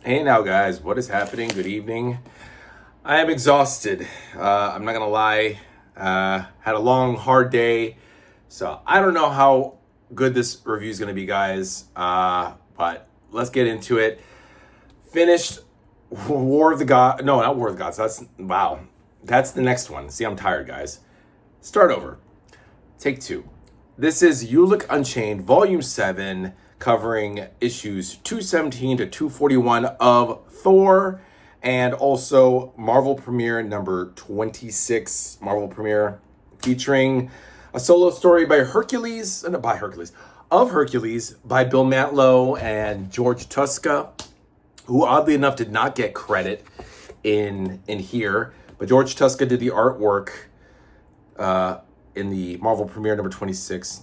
Hey now, guys, what is happening? Good evening. I am exhausted. I'm not gonna lie. Had a long, hard day, so I don't know how good this review is gonna be, guys. But let's get into it. Finished War of the God. No, not War of the Gods. That's wow. That's the next one. See, I'm tired, guys. Start over. Take two. This is ULIK Unchained, Volume 7, covering issues 217 to 241 of Thor, and also Marvel Premiere number 26, Marvel Premiere, featuring a solo story by Hercules, of Hercules, by Bill Mantlo and George Tuska, who oddly enough did not get credit in here, but George Tuska did the artwork in the Marvel Premiere number 26.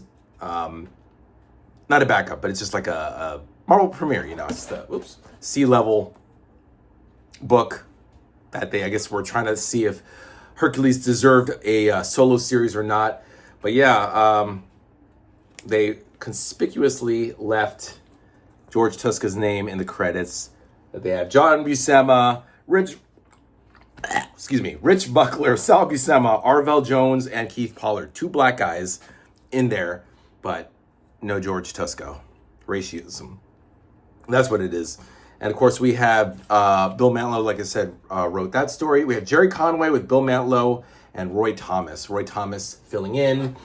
Not a backup, but it's just like a Marvel Premiere, it's the C-level book that I guess were trying to see if Hercules deserved a solo series or not. But yeah, they conspicuously left George Tuska's name in the credits. They have John Buscema, Rich Buckler, Sal Buscema, Arvell Jones, and Keith Pollard. Two black guys in there, but no George Tuska. Racism. That's what it is. And of course, we have Bill Mantlo, like I said, wrote that story. We have Jerry Conway with Bill Mantlo and Roy Thomas. Roy Thomas filling in.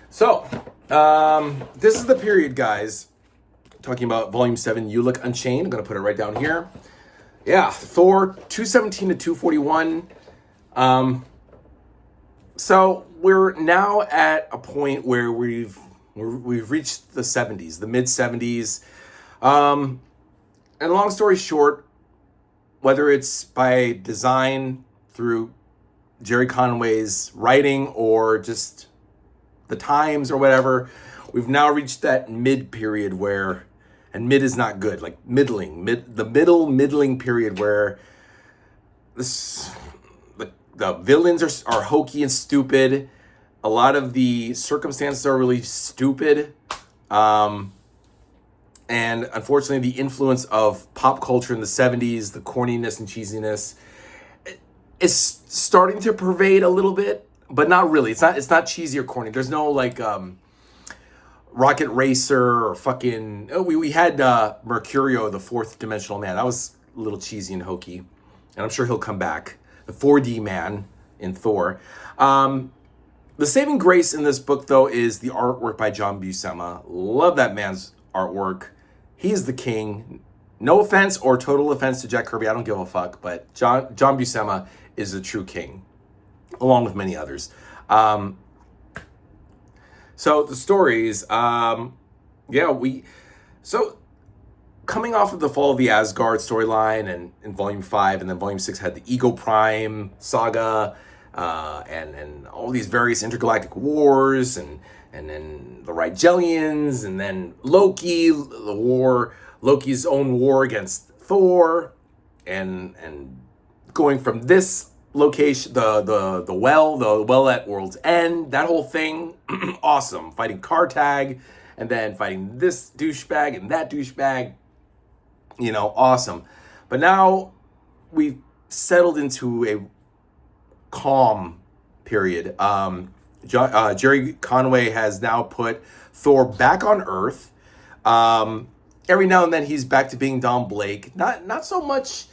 So, this is the period, guys. Talking about Volume 7, ULIK Unchained. I'm going to put it right down here. Yeah, Thor 217 to 241. So we're now at a point where we've reached the 70s, the mid 70s. And long story short, whether it's by design through Jerry Conway's writing or just the times or whatever, we've now reached that mid period where, and mid is not good, like middling period where the villains are hokey and stupid. A lot of the circumstances are really stupid. And unfortunately, the influence of pop culture in the 70s, the corniness and cheesiness, is starting to pervade a little bit, but not really. It's not cheesy or corny. There's no like Rocket Racer or fucking... Oh, we had Mercurio, the fourth dimensional man. That was a little cheesy and hokey. And I'm sure he'll come back. The 4D man in Thor. The saving grace in this book, though, is the artwork by John Buscema. Love that man's artwork. He's the king. No offense or total offense to Jack Kirby. I don't give a fuck. But John Buscema is the true king, along with many others. So the stories, so coming off of the Fall of the Asgard storyline and in Volume 5, and then Volume 6 had the Ego Prime saga, and all these various intergalactic wars, and then the Rigelians, and then Loki, Loki's own war against Thor, and going from this location, the well at World's End, that whole thing, awesome. Fighting Kartag, and then fighting this douchebag and that douchebag, awesome. But now we've settled into a calm period. Jerry Conway has now put Thor back on Earth. Every now and then he's back to being Don Blake. Not so much.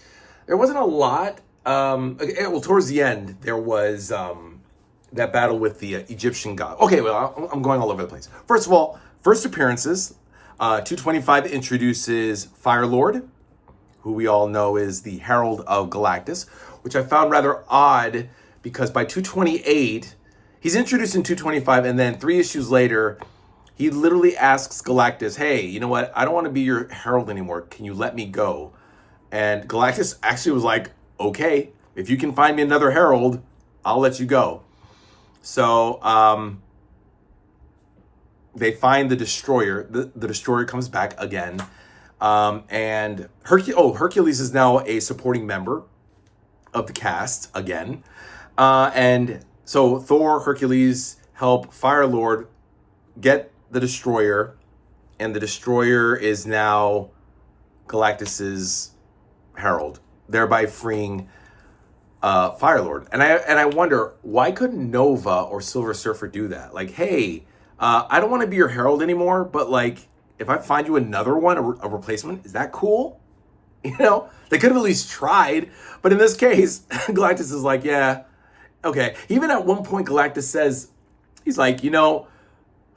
There wasn't a lot. Towards the end, there was that battle with the Egyptian god. Okay, well, I'm going all over the place. First of all, first appearances. 225 introduces Firelord, who we all know is the Herald of Galactus, which I found rather odd because by 228, he's introduced in 225, and then 3 issues later, he literally asks Galactus, hey, you know what? I don't want to be your Herald anymore. Can you let me go? And Galactus actually was like, okay, if you can find me another Herald, I'll let you go. So they find the Destroyer. The Destroyer comes back again. And Hercules is now a supporting member of the cast again. And so Thor, Hercules help Firelord get the Destroyer. And the Destroyer is now Galactus's herald, thereby freeing Firelord. And I wonder, why couldn't Nova or Silver Surfer do that? Like, hey, I don't want to be your herald anymore, but like, if I find you another one, a replacement, is that cool? You know, they could have at least tried. But in this case, Galactus is like, yeah, okay. Even at one point, Galactus says, he's like, you know,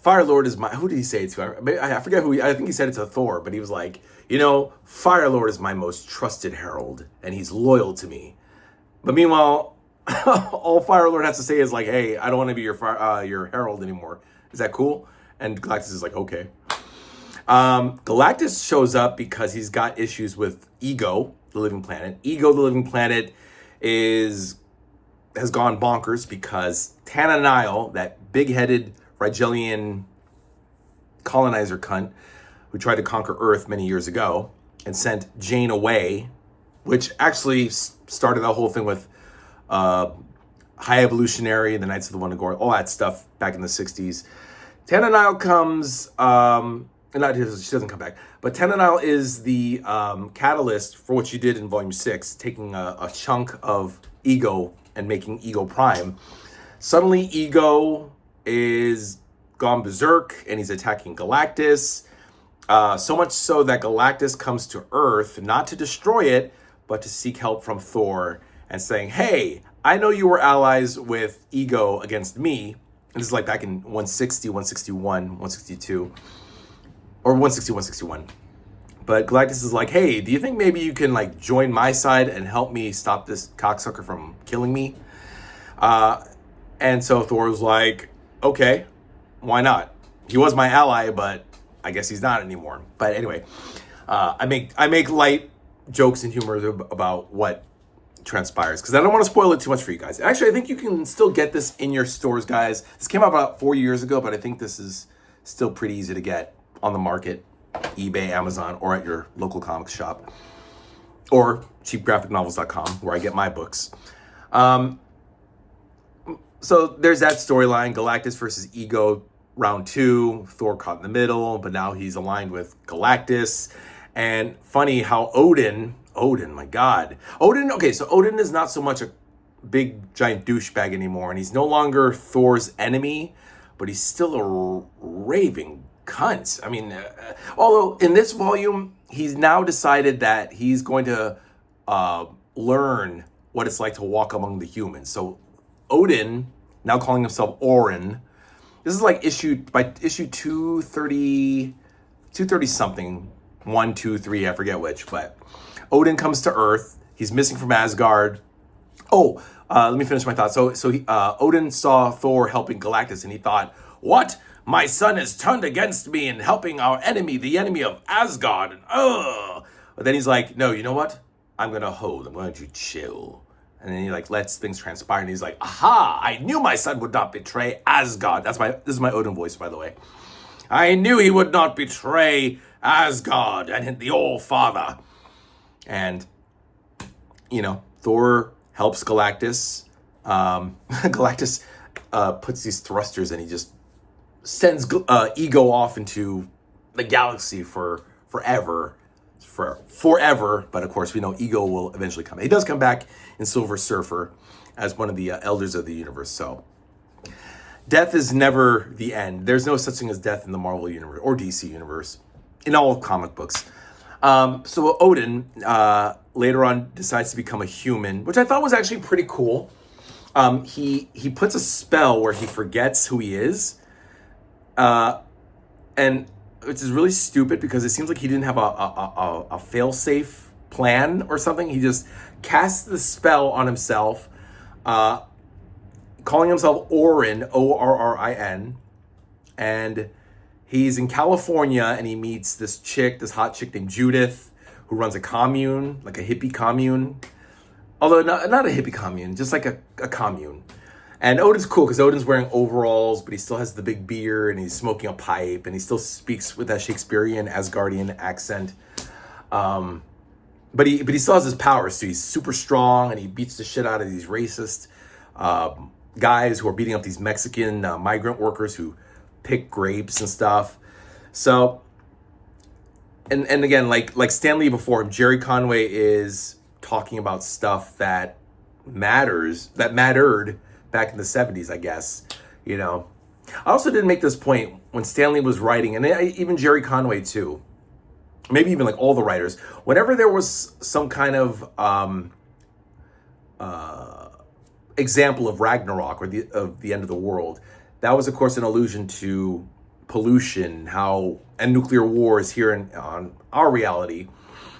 Firelord is my, who did he say it to? I forget who, I think he said it to Thor, but he was like, you know, Firelord is my most trusted herald, and he's loyal to me. But meanwhile, all Firelord has to say is like, hey, I don't want to be your herald anymore. Is that cool? And Galactus is like, okay. Galactus shows up because he's got issues with Ego, the living planet. Ego, the living planet, has gone bonkers because Tananile, that big-headed Rigelian colonizer cunt who tried to conquer Earth many years ago and sent Jane away, which actually started the whole thing with High Evolutionary, the Knights of the Wundagore, all that stuff back in the 60s. Tananile comes... she doesn't come back. But Tananile is the catalyst for what she did in Volume 6, taking a chunk of Ego and making Ego Prime. Suddenly, Ego is gone berserk, and he's attacking Galactus. So much so that Galactus comes to Earth, not to destroy it, but to seek help from Thor, and saying, hey, I know you were allies with Ego against me. And this is like back in 160, 161, 162. Or 160, 161. But Galactus is like, hey, do you think maybe you can like join my side and help me stop this cocksucker from killing me? And so Thor was like, okay, why not? He was my ally, but I guess he's not anymore. But anyway, I make light jokes and humor about what transpires because I don't want to spoil it too much for you guys. Actually, I think you can still get this in your stores, guys. This came out about 4 years ago, but I think this is still pretty easy to get on the market, eBay, Amazon, or at your local comics shop, or cheapgraphicnovels.com, where I get my books. So there's that storyline, Galactus versus Ego, round 2, Thor caught in the middle, but now he's aligned with Galactus. And funny how Odin, my God. Okay, so Odin is not so much a big, giant douchebag anymore, and he's no longer Thor's enemy, but he's still a raving cunt. I mean, although in this volume, he's now decided that he's going to learn what it's like to walk among the humans. So Odin, now calling himself Orin, this is like issue 230 something, 1, 2, 3, I forget which, but Odin comes to Earth. He's missing from Asgard. Let me finish my thought. So Odin saw Thor helping Galactus, and he thought, what? My son is turned against me and helping our enemy, the enemy of Asgard. And But then he's like, no, you know what? I'm going to chill. And then he like lets things transpire, and he's like, aha, I knew my son would not betray Asgard. This is my Odin voice, by the way. I knew he would not betray Asgard and the All-Father. And, Thor helps Galactus. Galactus puts these thrusters, and he just sends Ego off into the galaxy forever. But of course we know Ego will eventually come. He does come back in Silver Surfer as one of the elders of the universe. So death is never the end. There's no such thing as death in the Marvel universe or DC universe, in all comic books. So Odin later on decides to become a human, which I thought was actually pretty cool. He puts a spell where he forgets who he is, and which is really stupid because it seems like he didn't have a fail-safe plan or something. He just casts the spell on himself, calling himself Orin, Orrin, and he's in California, and he meets this hot chick named Judith, who runs a commune, like a hippie commune. Although not a hippie commune, just like a commune. And Odin's cool because Odin's wearing overalls, but he still has the big beard, and he's smoking a pipe, and he still speaks with that Shakespearean Asgardian accent. But he still has his powers, so he's super strong, and he beats the shit out of these racist guys who are beating up these Mexican migrant workers who pick grapes and stuff. So and again, like Stan Lee before him, Jerry Conway is talking about stuff that mattered back in the 70s, I guess. You know, I also didn't make this point when Stan Lee was writing, and even Jerry Conway too. Maybe even like all the writers. Whenever there was some kind of example of Ragnarok or of the end of the world, that was of course an allusion to pollution, and nuclear wars here on our reality,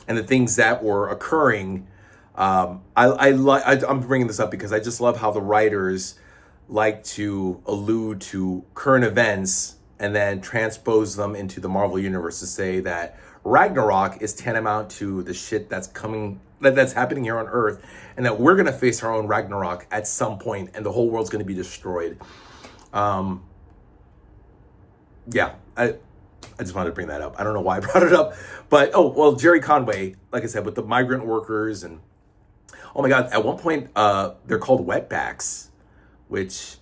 and the things that were occurring. I'm bringing this up because I just love how the writers like to allude to current events and then transpose them into the Marvel universe to say that Ragnarok is tantamount to the shit that's happening here on Earth, and that we're gonna face our own Ragnarok at some point, and the whole world's gonna be destroyed. Yeah, I just wanted to bring that up. I don't know why I brought it up, but Jerry Conway, like I said, with the migrant workers, and oh my God, at one point they're called wetbacks, which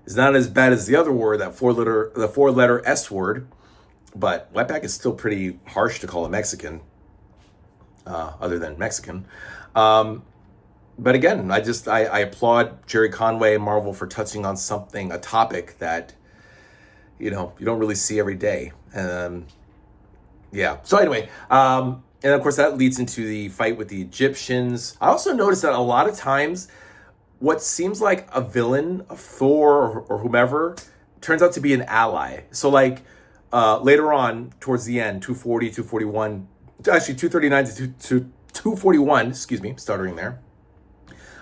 is not as bad as the other word, the four-letter S word, but wetback is still pretty harsh to call a Mexican, other than Mexican. But again, I applaud Jerry Conway and Marvel for touching on a topic that, you don't really see every day. Yeah. So anyway, and of course that leads into the fight with the Egyptians. I also noticed that a lot of times what seems like a villain of Thor or whomever turns out to be an ally. So like later on towards the end, 240, 241, actually 239 to 241, excuse me, stuttering there.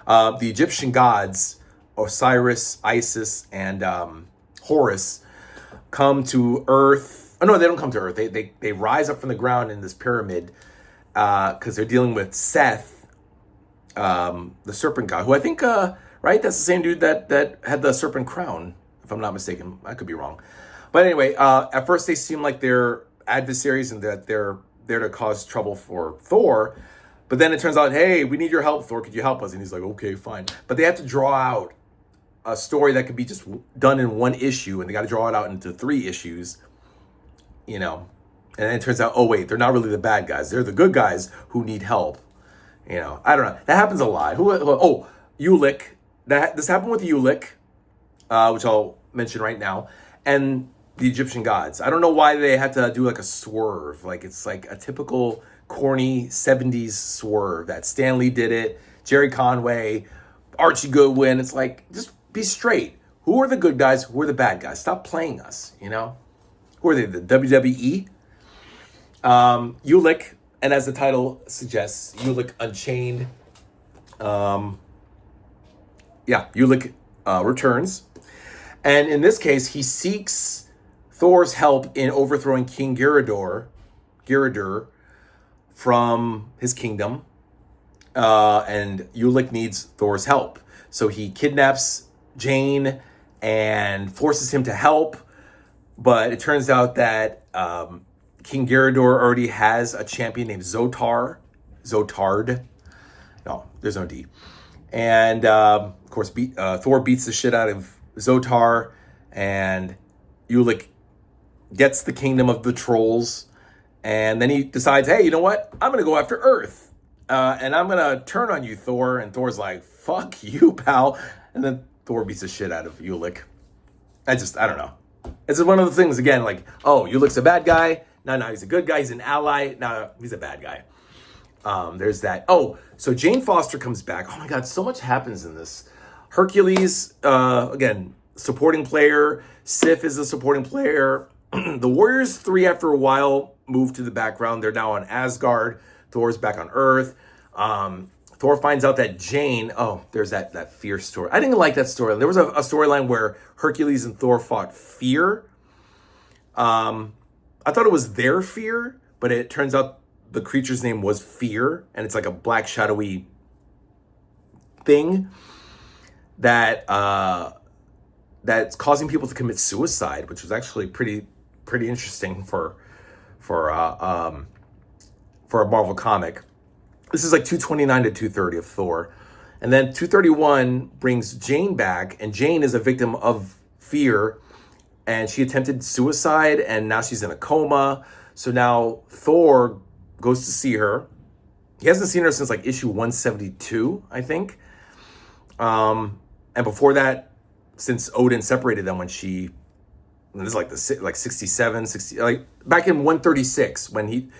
The Egyptian gods, Osiris, Isis, and Horus, come to Earth. Oh no, they don't come to Earth. They rise up from the ground in this pyramid because they're dealing with Seth, the serpent god, who I think, right, that's the same dude that had the serpent crown, if I'm not mistaken. I could be wrong. But anyway, at first they seem like they're adversaries and that they're there to cause trouble for Thor. But then it turns out, hey, we need your help, Thor. Could you help us? And he's like, okay, fine. But they have to draw out a story that could be just done in one issue, and they got to draw it out into 3 issues, And then it turns out, oh, wait, they're not really the bad guys. They're the good guys who need help. I don't know. That happens a lot. ULIK. This happened with ULIK, which I'll mention right now, and the Egyptian gods. I don't know why they had to do like a swerve. Like it's like a typical corny 70s swerve that Stan Lee did it, Jerry Conway, Archie Goodwin. It's like, just be straight. Who are the good guys? Who are the bad guys? Stop playing us, Who are they, the WWE? ULIK, and as the title suggests, ULIK Unchained. ULIK returns. And in this case, he seeks Thor's help in overthrowing King Gerador from his kingdom. And ULIK needs Thor's help. So he kidnaps Jane and forces him to help. But it turns out that King Gerador already has a champion named Zotard. No, there's no D. And of course, Thor beats the shit out of Zotard, and ULIK gets the kingdom of the trolls. And then he decides, hey, you know what? I'm going to go after Earth. And I'm going to turn on you, Thor. And Thor's like, fuck you, pal. And then Thor beats the shit out of ULIK. I don't know. It's one of the things, again, like, oh, ULIK's a bad guy. No, he's a good guy. He's an ally. No, he's a bad guy. There's that. Oh, so Jane Foster comes back. Oh my God, so much happens in this. Hercules, again, supporting player. Sif is a supporting player. The Warriors 3, after a while, move to the background. They're now on Asgard. Thor's back on Earth. Thor finds out that Jane, there's that fear story. I didn't like that story. There was a storyline where Hercules and Thor fought fear. I thought it was their fear, but it turns out the creature's name was Fear, and it's like a black shadowy thing that that's causing people to commit suicide, which was actually pretty interesting for a Marvel comic. This is like 229 to 230 of Thor. And then 231 brings Jane back, and Jane is a victim of fear, and she attempted suicide, and now she's in a coma. So now Thor goes to see her. He hasn't seen her since like issue 172, I think. And before that, since Odin separated them when she, this is like the like 67, 60, like back in 136 when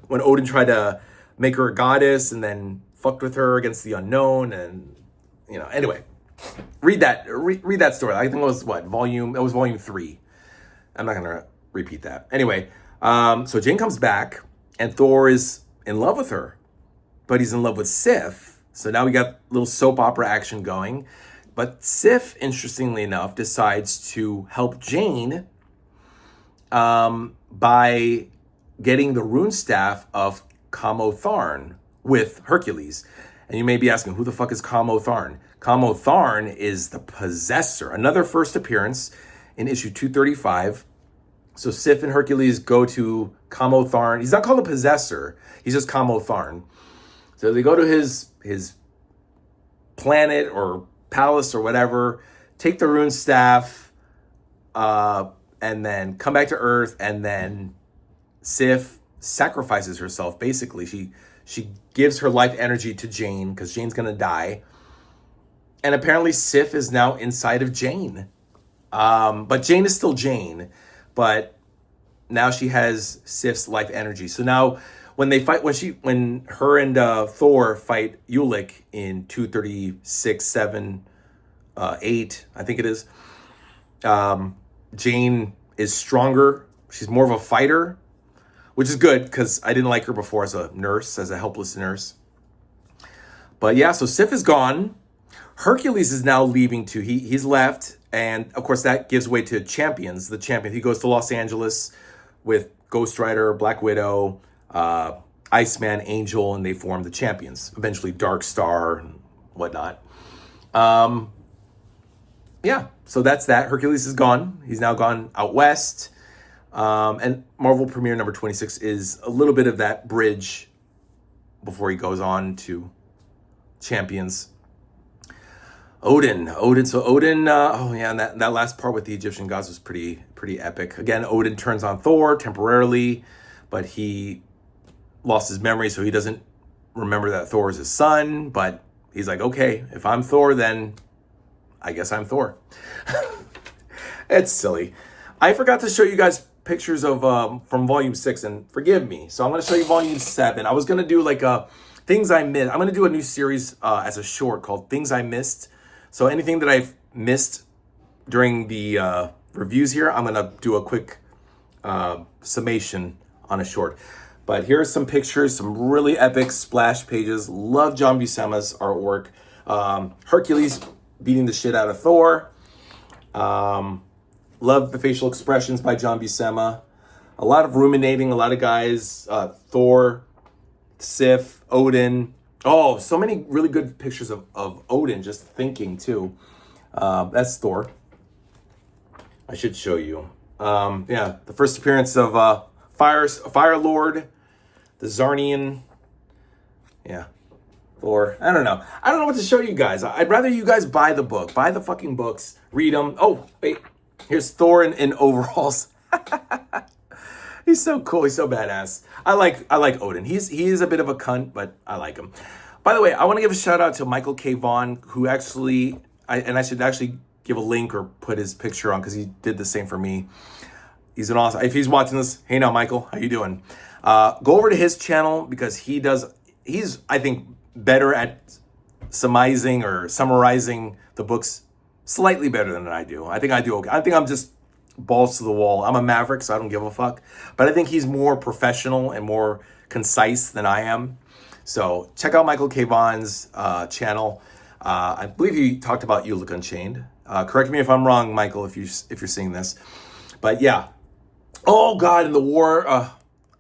when Odin tried to make her a goddess and then fucked with her against the unknown, and anyway, read that story. I think it was volume 3. I'm not gonna repeat that. Anyway, so Jane comes back and Thor is in love with her, but he's in love with Sif. So now we got a little soap opera action going. But Sif, interestingly enough, decides to help Jane by getting the rune staff of Thorn with Hercules. And you may be asking, who the fuck is Thorn? Thorn is the possessor. Another first appearance in issue 235. So Sif and Hercules go to Thorn. He's not called a possessor. He's just Thorn. So they go to his planet or palace or whatever, take the rune staff, and then come back to Earth, and then Sif sacrifices herself. Basically, she gives her life energy to Jane because Jane's gonna die, and apparently Sif is now inside of Jane. But Jane is still Jane, but now she has Sif's life energy. So now when they fight, when her and Thor fight ULIK in 236, 7, 8, I think it is, Jane is stronger. She's more of a fighter, which is good because I didn't like her before as a helpless nurse. But yeah, so Sif is gone. Hercules is now leaving too. He's left, and of course that gives way to Champions. The Champion. He goes to Los Angeles with Ghost Rider, Black Widow, Iceman, Angel, and they form the Champions. Eventually Dark Star and whatnot. Yeah, so that's that. Hercules is gone. He's now gone out west. And Marvel Premiere number 26 is a little bit of that bridge before he goes on to Champions. Odin. So Odin, and that last part with the Egyptian gods was pretty epic. Again, Odin turns on Thor temporarily, but he lost his memory, so he doesn't remember that Thor is his son. But he's like, okay, if I'm Thor, then I guess I'm Thor. It's silly. I forgot to show you guys pictures of from volume 6, and forgive me. So I'm going to show you volume 7. I was going to do like things I missed. I'm going to do a new series as a short called Things I Missed. So anything that I've missed during the reviews here, I'm going to do a quick summation on a short. But here are some pictures, some really epic splash pages. Love John Buscema's artwork. Hercules beating the shit out of Thor. Love the facial expressions by John Buscema. A lot of ruminating, a lot of guys. Thor, Sif, Odin. Oh, so many really good pictures of Odin just thinking too. That's Thor. I should show you. The first appearance of Fire Lord, the Zarnian. Yeah, Thor. I don't know what to show you guys. I'd rather you guys buy the book. Buy the fucking books. Read them. Oh, wait. Here's Thor in overalls. He's so cool. He's so badass. I like Odin. He is a bit of a cunt, but I like him. By the way, I want to give a shout out to Michael K. Vaughn, who actually, I should actually give a link or put his picture on because he did the same for me. He's an awesome. If he's watching this, hey now, Michael, how you doing? Go over to his channel because he's I think better at summarizing the books slightly better than I do. I think I do okay. I think I'm just balls to the wall. I'm a maverick, so I don't give a fuck. But I think he's more professional and more concise than I am. So check out Michael K. Vaughn's channel. I believe he talked about ULIK Unchained. Correct me if I'm wrong, Michael, if you're seeing this. But yeah. Oh God, in the war.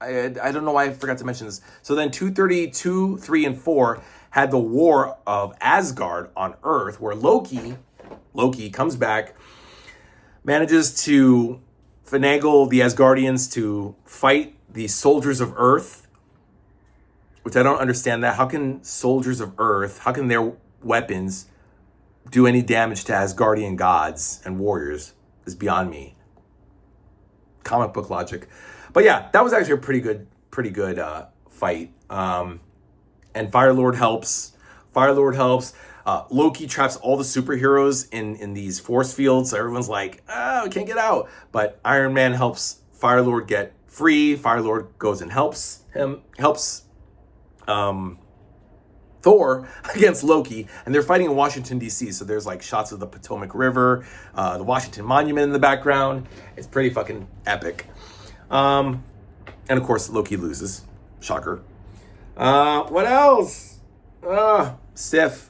I don't know why I forgot to mention this. So then 232, 3, and 4 had the war of Asgard on Earth, where Loki comes back, manages to finagle the Asgardians to fight the soldiers of Earth, which I don't understand that. How can soldiers of Earth, how can their weapons do any damage to Asgardian gods and warriors? Is beyond me. Comic book logic. But yeah, that was actually a pretty good fight. And Firelord helps. Loki traps all the superheroes in these force fields. So everyone's like, oh, can't get out. But Iron Man helps Firelord get free. Firelord goes and helps Thor against Loki, and they're fighting in Washington, D.C., so there's like shots of the Potomac River, the Washington Monument in the background. It's pretty fucking epic. And of course, Loki loses. Shocker. What else? Sif.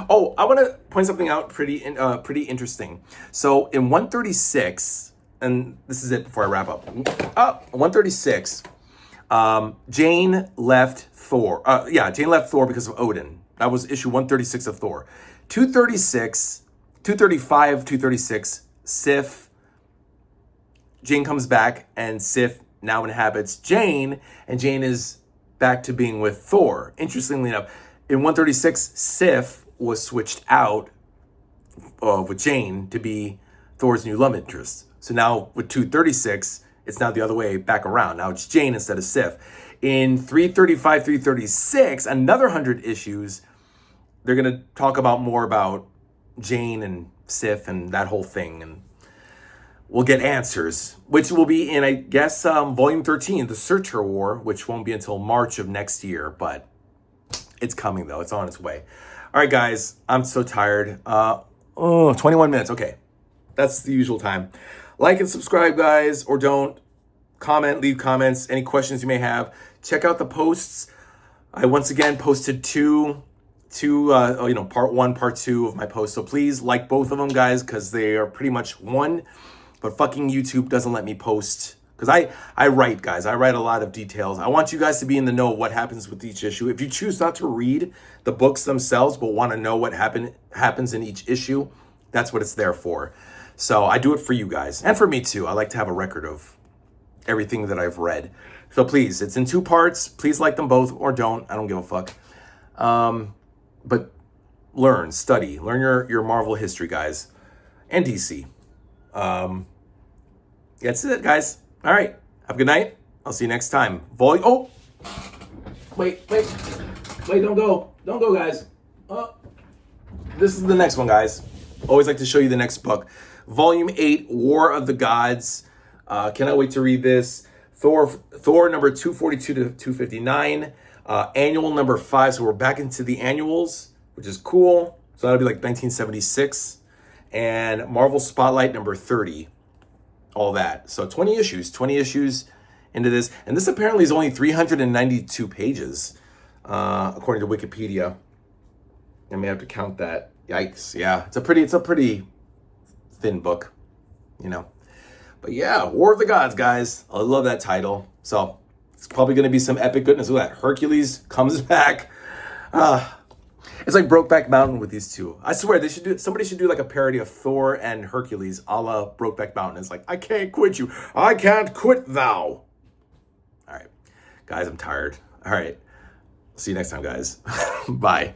Oh, I want to point something out pretty interesting. So in 136, and this is it before I wrap up. 136, Jane left Thor. Jane left Thor because of Odin. That was issue 136 of Thor. 236, 235, 236, Sif. Jane comes back, and Sif now inhabits Jane, and Jane is back to being with Thor. Interestingly enough, in 136, Sif was switched out with Jane to be Thor's new love interest. So now with 236, it's now the other way back around. Now it's Jane instead of Sif. In 335, 336, another 100 issues, they're going to talk about more about Jane and Sif and that whole thing. And we'll get answers, which will be in, I guess, volume 13, The Searcher War, which won't be until March of next year. But it's coming, though. It's on its way. All right, guys. I'm so tired. 21 minutes. Okay. That's the usual time. Like and subscribe, guys, or don't. Comment, leave comments, any questions you may have. Check out the posts. I once again posted two part 1, part 2 of my posts. So please like both of them, guys, because they are pretty much one. But fucking YouTube doesn't let me post. Because I write, guys. I write a lot of details. I want you guys to be in the know of what happens with each issue. If you choose not to read the books themselves, but want to know what happens in each issue, that's what it's there for. So I do it for you guys. And for me, too. I like to have a record of everything that I've read. So please, it's in 2 parts. Please like them both or don't. I don't give a fuck. But learn, study, learn your Marvel history, guys, and DC. That's it, guys. All right. Have a good night. I'll see you next time. Oh, wait, don't go, guys. This is the next one, guys. Always like to show you the next book. Volume 8, War of the Gods. Cannot wait to read this. Thor number 242 to 259. Annual number 5. So we're back into the annuals, which is cool. So that'll be like 1976. And Marvel Spotlight number 30. All that. So 20 issues into this. And this apparently is only 392 pages, according to Wikipedia. I may have to count that. Yikes. Yeah, it's a pretty thin book, But yeah, War of the Gods, guys. I love that title. So it's probably going to be some epic goodness. Look at that. Hercules comes back. It's like Brokeback Mountain with these two. I swear somebody should do like a parody of Thor and Hercules a la Brokeback Mountain. It's like, I can't quit you. I can't quit thou. All right. Guys, I'm tired. All right. See you next time, guys. Bye.